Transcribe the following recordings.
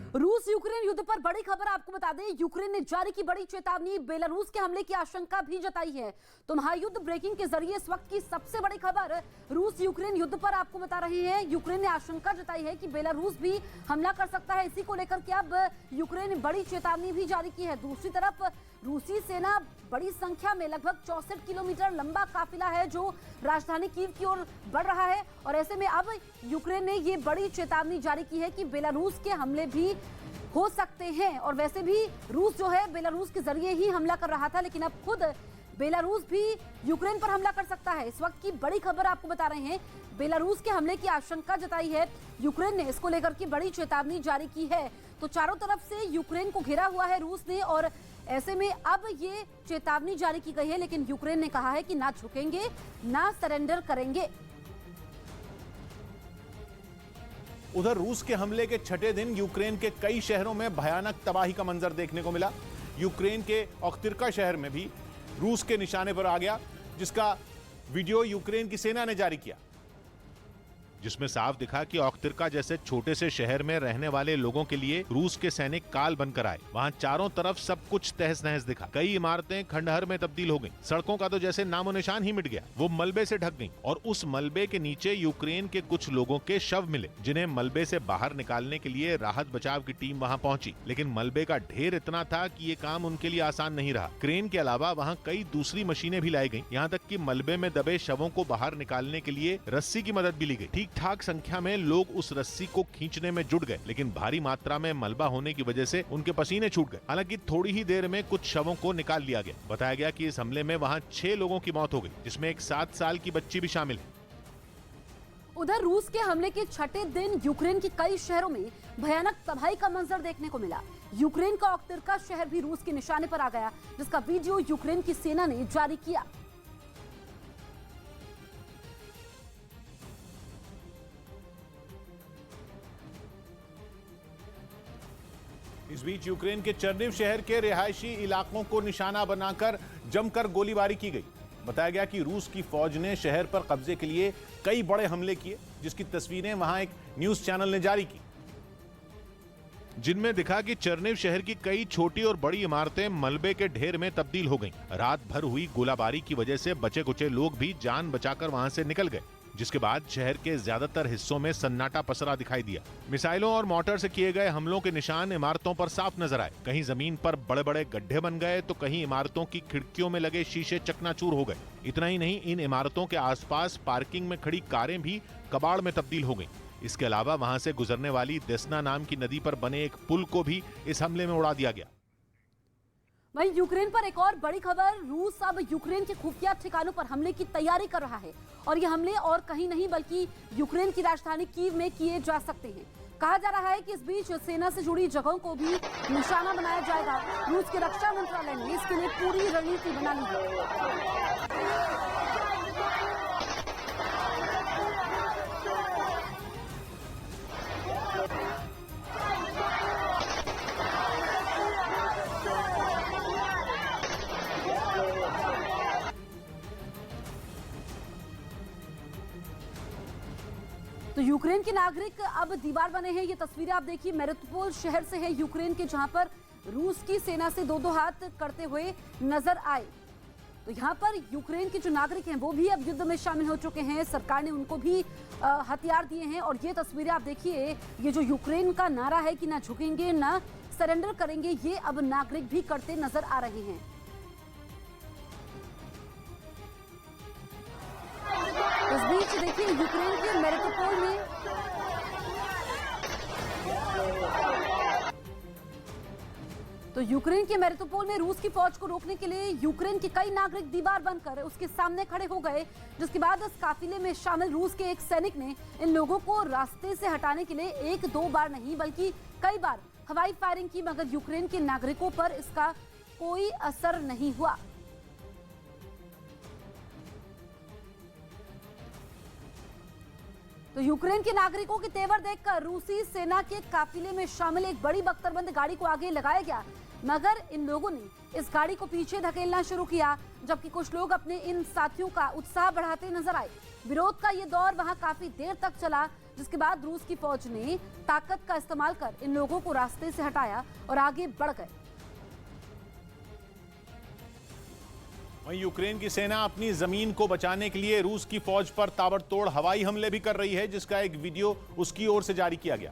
रूस यूक्रेन युद्ध पर बड़ी खबर आपको बता दें, यूक्रेन ने जारी की बड़ी चेतावनी, बेलारूस के हमले की आशंका भी जताई है। तो महायुद्ध ब्रेकिंग के जरिए इस वक्त की सबसे बड़ी खबर रूस यूक्रेन युद्ध पर आपको बता रहे हैं। यूक्रेन ने आशंका जताई है कि बेलारूस भी हमला कर सकता है। इसी को लेकर के अब यूक्रेन ने बड़ी चेतावनी भी जारी की है। दूसरी तरफ रूसी सेना बड़ी संख्या में लगभग 64 किलोमीटर लंबा काफिला है जो राजधानी कीव की ओर बढ़ रहा है, और ऐसे में अब यूक्रेन ने ये बड़ी चेतावनी जारी की है कि बेलारूस के हमले भी हो सकते हैं। और वैसे भी रूस जो है बेलारूस के जरिए ही हमला कर रहा था, लेकिन अब खुद बेलारूस भी यूक्रेन पर हमला कर सकता है। इस वक्त की बड़ी खबर आपको बता रहे हैं, बेलारूस के हमले की आशंका जताई है यूक्रेन ने, इसको लेकर के बड़ी चेतावनी जारी की है। तो चारों तरफ से यूक्रेन को घेरा हुआ है रूस ने, और ऐसे में अब ये चेतावनी जारी की गई है, लेकिन यूक्रेन ने कहा है कि ना झुकेंगे ना सरेंडर करेंगे। उधर रूस के हमले के छठे दिन यूक्रेन के कई शहरों में भयानक तबाही का मंजर देखने को मिला। यूक्रेन के ओख्तिर्का शहर में भी रूस के निशाने पर आ गया, जिसका वीडियो यूक्रेन की सेना ने जारी किया, जिसमें साफ दिखा कि ओख्तिर्का जैसे छोटे से शहर में रहने वाले लोगों के लिए रूस के सैनिक काल बनकर आए। वहां चारों तरफ सब कुछ तहस नहस दिखा। कई इमारतें खंडहर में तब्दील हो गईं। सड़कों का तो जैसे नामो निशान ही मिट गया, वो मलबे से ढक गईं, और उस मलबे के नीचे यूक्रेन के कुछ लोगों के शव मिले, जिन्हें मलबे से बाहर निकालने के लिए राहत बचाव की टीम वहां पहुंची। लेकिन मलबे का ढेर इतना था कि ये काम उनके लिए आसान नहीं रहा। क्रेन के अलावा वहाँ कई दूसरी मशीनें भी लाई गयी, यहाँ तक कि मलबे में दबे शवों को बाहर निकालने के लिए रस्सी की मदद भी ली गई। ठीक ठाक संख्या में लोग उस रस्सी को खींचने में जुट गए, लेकिन भारी मात्रा में मलबा होने की वजह से उनके पसीने छूट गए। हालांकि थोड़ी ही देर में कुछ शवों को निकाल लिया गया। बताया गया कि इस हमले में वहां 6 लोगों की मौत हो गई, जिसमें एक 7 साल की बच्ची भी शामिल है। उधर रूस के हमले के छठे दिन यूक्रेन के कई शहरों में भयानक तबाही का मंजर देखने को मिला। यूक्रेन का ओख्तिर्का शहर भी रूस के निशाने पर आ गया, जिसका वीडियो यूक्रेन की सेना ने जारी किया। इस बीच यूक्रेन के चर्निव शहर के रिहायशी इलाकों को निशाना बनाकर जमकर गोलीबारी की गई। बताया गया कि रूस की फौज ने शहर पर कब्जे के लिए कई बड़े हमले किए, जिसकी तस्वीरें वहां एक न्यूज चैनल ने जारी की, जिनमें दिखा कि चर्निव शहर की कई छोटी और बड़ी इमारतें मलबे के ढेर में तब्दील हो गईं। रात भर हुई गोलाबारी की वजह से बचे कुचे लोग भी जान बचाकर वहां से निकल गए, जिसके बाद शहर के ज्यादातर हिस्सों में सन्नाटा पसरा दिखाई दिया। मिसाइलों और मोर्टार से किए गए हमलों के निशान इमारतों पर साफ नजर आए। कहीं जमीन पर बड़े बड़े गड्ढे बन गए, तो कहीं इमारतों की खिड़कियों में लगे शीशे चकनाचूर हो गए। इतना ही नहीं, इन इमारतों के आसपास पार्किंग में खड़ी कारें भी कबाड़ में तब्दील हो गईं। इसके अलावा वहां से गुजरने वाली देस्ना नाम की नदी पर बने एक पुल को भी इस हमले में उड़ा दिया गया। वहीं यूक्रेन पर एक और बड़ी खबर, रूस अब यूक्रेन के खुफिया ठिकानों पर हमले की तैयारी कर रहा है, और ये हमले और कहीं नहीं बल्कि यूक्रेन की राजधानी कीव में किए जा सकते हैं। कहा जा रहा है कि इस बीच सेना से जुड़ी जगहों को भी निशाना बनाया जाएगा। रूस के रक्षा मंत्रालय ने इसके लिए पूरी रणनीति बना ली है। तो यूक्रेन के नागरिक अब दीवार बने हैं। ये तस्वीरें आप देखिए, मेरिटोपोल शहर से है यूक्रेन के, जहां पर रूस की सेना से दो हाथ करते हुए नजर आए। तो यहां पर यूक्रेन के जो नागरिक हैं वो भी अब युद्ध में शामिल हो चुके हैं। सरकार ने उनको भी हथियार दिए हैं, और ये तस्वीरें आप देखिए, ये जो यूक्रेन का नारा है कि ना झुकेंगे ना सरेंडर करेंगे, ये अब नागरिक भी करते नजर आ रहे हैं। इस बीच देखिए यूक्रेन के मेरिटोपोल में यूक्रेन के मेरिटोपोल में रूस की फौज को रोकने के लिए यूक्रेन के कई नागरिक दीवार बनकर उसके सामने खड़े हो गए, जिसके बाद इस काफिले में शामिल रूस के एक सैनिक ने इन लोगों को रास्ते से हटाने के लिए 1-2 बार नहीं बल्कि कई बार हवाई फायरिंग की, मगर यूक्रेन के नागरिकों पर इसका कोई असर नहीं हुआ। तो यूक्रेन के नागरिकों के तेवर देखकर रूसी सेना के काफिले में शामिल एक बड़ी बख्तरबंद गाड़ी को आगे लगाया गया, मगर इन लोगों ने इस गाड़ी को पीछे धकेलना शुरू किया, जबकि कुछ लोग अपने इन साथियों का उत्साह बढ़ाते नजर आए। विरोध का ये दौर वहां काफी देर तक चला, जिसके बाद रूस की फौज ने ताकत का इस्तेमाल कर इन लोगों को रास्ते से हटाया और आगे बढ़ गए। वहीं यूक्रेन की सेना अपनी जमीन को बचाने के लिए रूस की फौज पर ताबड़तोड़ हवाई हमले भी कर रही है, जिसका एक वीडियो उसकी ओर से जारी किया गया,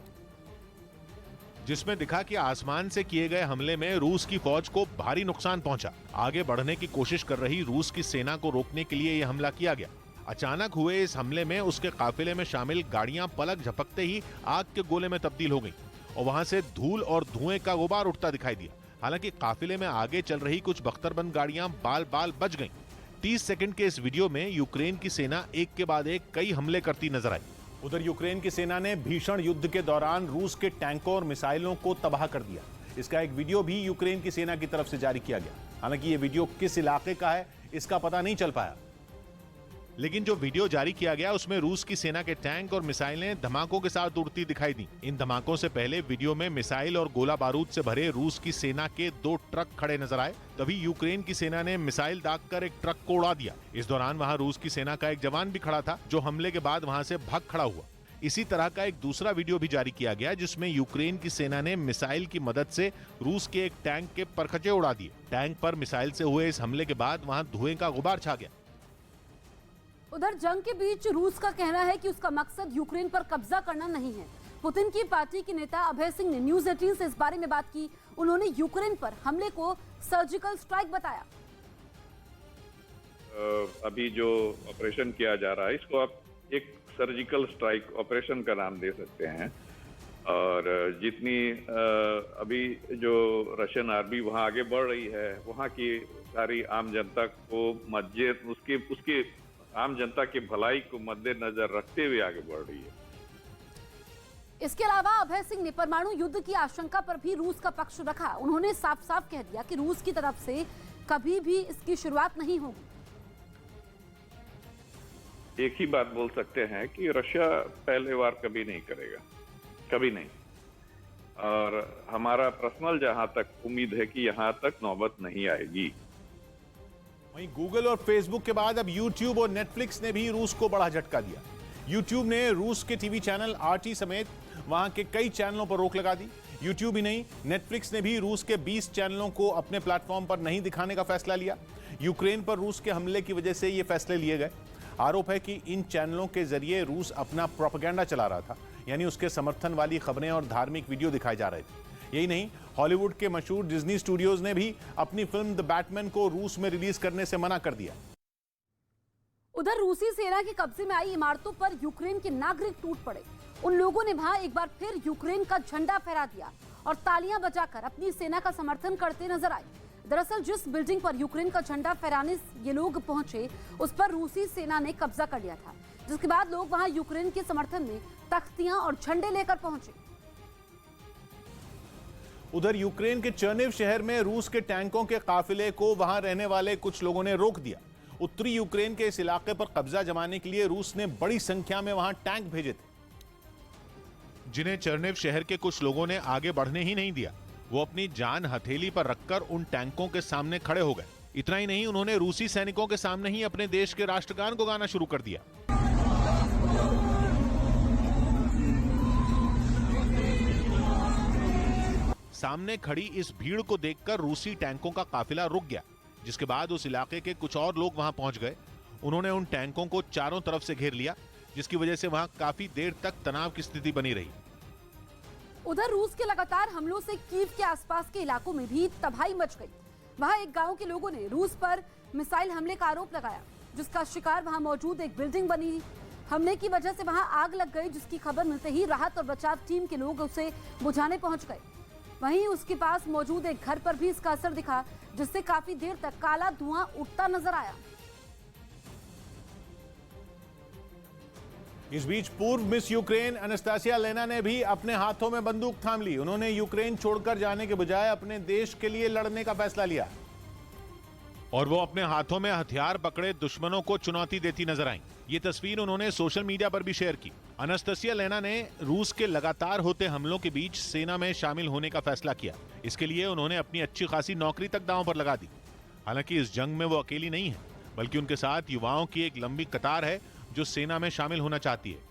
जिसमें दिखा कि आसमान से किए गए हमले में रूस की फौज को भारी नुकसान पहुंचा। आगे बढ़ने की कोशिश कर रही रूस की सेना को रोकने के लिए यह हमला किया गया। अचानक हुए इस हमले में उसके काफिले में शामिल गाड़ियां पलक झपकते ही आग के गोले में तब्दील हो गईं और वहां से धूल और धुएं का गुबार उठता दिखाई दिया। हालांकि काफिले में आगे चल रही कुछ बख्तरबंद गाड़ियां बाल बाल बच गईं। 30 सेकंड के इस वीडियो में यूक्रेन की सेना एक के बाद एक कई हमले करती नजर आई। उधर यूक्रेन की सेना ने भीषण युद्ध के दौरान रूस के टैंकों और मिसाइलों को तबाह कर दिया। इसका एक वीडियो भी यूक्रेन की सेना की तरफ से जारी किया गया। हालांकि यह वीडियो किस इलाके का है इसका पता नहीं चल पाया, लेकिन जो वीडियो जारी किया गया उसमें रूस की सेना के टैंक और मिसाइलें धमाकों के साथ उड़ती दिखाई दी। इन धमाकों से पहले वीडियो में मिसाइल और गोला बारूद से भरे रूस की सेना के 2 ट्रक खड़े नजर आए। तभी यूक्रेन की सेना ने मिसाइल दागकर एक ट्रक को उड़ा दिया। इस दौरान वहां रूस की सेना का एक जवान भी खड़ा था, जो हमले के बाद वहां से भाग खड़ा हुआ। इसी तरह का एक दूसरा वीडियो भी जारी किया गया, जिसमें यूक्रेन की सेना ने मिसाइल की मदद से रूस के एक टैंक के परखचे उड़ा दिए। टैंक पर मिसाइल से हुए इस हमले के बाद वहां धुएं का गुबार छा गया। उधर जंग के बीच रूस का कहना है कि उसका मकसद यूक्रेन पर कब्जा करना नहीं है। पुतिन की पार्टी के नेता अभय सिंह ने न्यूज 18 से इस बारे में बात की। उन्होंने यूक्रेन पर हमले को सर्जिकल स्ट्राइक बताया। अभी जो ऑपरेशन किया जा रहा है इसको आप एक सर्जिकल स्ट्राइक ऑपरेशन का नाम दे सकते हैं। और जितनी अभी जो रशियन आर्मी वहां आगे बढ़ रही है, वहां की सारी आम जनता को उसके आम जनता की भलाई को मद्देनजर रखते हुए आगे बढ़ रही है। इसके अलावा अभय सिंह ने परमाणु युद्ध की आशंका पर भी रूस का पक्ष रखा। उन्होंने साफ साफ कह दिया कि रूस की तरफ से कभी भी इसकी शुरुआत नहीं होगी। एक ही बात बोल सकते हैं कि रशिया पहले वार कभी नहीं करेगा, कभी नहीं। और हमारा पर्सनल जहां तक उम्मीद है कि यहां तक नौबत नहीं आएगी। वहीं गूगल और फेसबुक के बाद अब यूट्यूब और नेटफ्लिक्स ने भी रूस को बड़ा झटका दिया। यूट्यूब ने रूस के टीवी चैनल RT समेत वहां के कई चैनलों पर रोक लगा दी। यूट्यूब ही नहीं, नेटफ्लिक्स ने भी रूस के 20 चैनलों को अपने प्लेटफॉर्म पर नहीं दिखाने का फैसला लिया। यूक्रेन पर रूस के हमले की वजह से ये फैसले लिए गए। आरोप है कि इन चैनलों के जरिए रूस अपना प्रोपेगेंडा चला रहा था, यानी उसके समर्थन वाली खबरें और धार्मिक वीडियो दिखाए जा रहे थे। यही नहीं, हॉलीवुड के मशहूर डिज्नी स्टूडियोज ने भी अपनी फिल्म द बैटमैन को रूस में रिलीज करने से मना कर दिया। उधर रूसी सेना के कब्जे में आई इमारतों पर यूक्रेन के नागरिक टूट पड़े। उन लोगों ने वहां एक बार फिर यूक्रेन का झंडा फहरा दिया और तालियां बजाकर अपनी सेना का समर्थन करते नजर आए। दरअसल जिस बिल्डिंग पर यूक्रेन का झंडा फहराने ये लोग पहुंचे, उस पर रूसी सेना ने कब्जा कर लिया था, जिसके बाद लोग वहां यूक्रेन के समर्थन में तख्तियां और झंडे लेकर पहुंचे। उधर यूक्रेन के चर्निव शहर में रूस के टैंकों के काफिले को वहां रहने वाले कुछ लोगों ने रोक दिया। उत्तरी यूक्रेन के इस इलाके पर कब्जा जमाने के लिए रूस ने बड़ी संख्या में वहां टैंक भेजे थे, जिन्हें चर्निव शहर के कुछ लोगों ने आगे बढ़ने ही नहीं दिया। वो अपनी जान हथेली पर रखकर उन टैंकों के सामने खड़े हो गए। इतना ही नहीं, उन्होंने रूसी सैनिकों के सामने ही अपने देश के राष्ट्रगान को गाना शुरू कर दिया। सामने खड़ी इस भीड़ को देखकर रूसी टैंकों का काफिला रुक गया, जिसके बाद उस इलाके के कुछ और लोग वहां पहुंच गए। उन्होंने उन टैंकों को चारों तरफ से घेर लिया, जिसकी वजह से वहां काफी देर तक तनाव की स्थिति बनी रही। उधर रूस के लगातार हमलों से कीव के आसपास के इलाकों में भी तबाही मच गई। वहां एक गांव के लोगों ने रूस पर मिसाइल हमले का आरोप लगाया, जिसका शिकार वहां मौजूद एक बिल्डिंग बनी। हमले की वजह से वहां आग लग गई, जिसकी खबर मिलते ही राहत और बचाव टीम के लोग उसे बुझाने पहुंच गए। वहीं उसके पास मौजूद एक घर पर भी इसका असर दिखा, जिससे काफी देर तक काला धुआं उठता नजर आया। इस बीच पूर्व मिस यूक्रेन अनास्तासिया लेना ने भी अपने हाथों में बंदूक थाम ली। उन्होंने यूक्रेन छोड़कर जाने के बजाय अपने देश के लिए लड़ने का फैसला लिया और वो अपने हाथों में हथियार पकड़े दुश्मनों को चुनौती देती नजर आईं। ये तस्वीर उन्होंने सोशल मीडिया पर भी शेयर की। अनास्तासिया लेना ने रूस के लगातार होते हमलों के बीच सेना में शामिल होने का फैसला किया। इसके लिए उन्होंने अपनी अच्छी खासी नौकरी तक दांव पर लगा दी। हालांकि इस जंग में वो अकेली नहीं है, बल्कि उनके साथ युवाओं की एक लंबी कतार है जो सेना में शामिल होना चाहती है।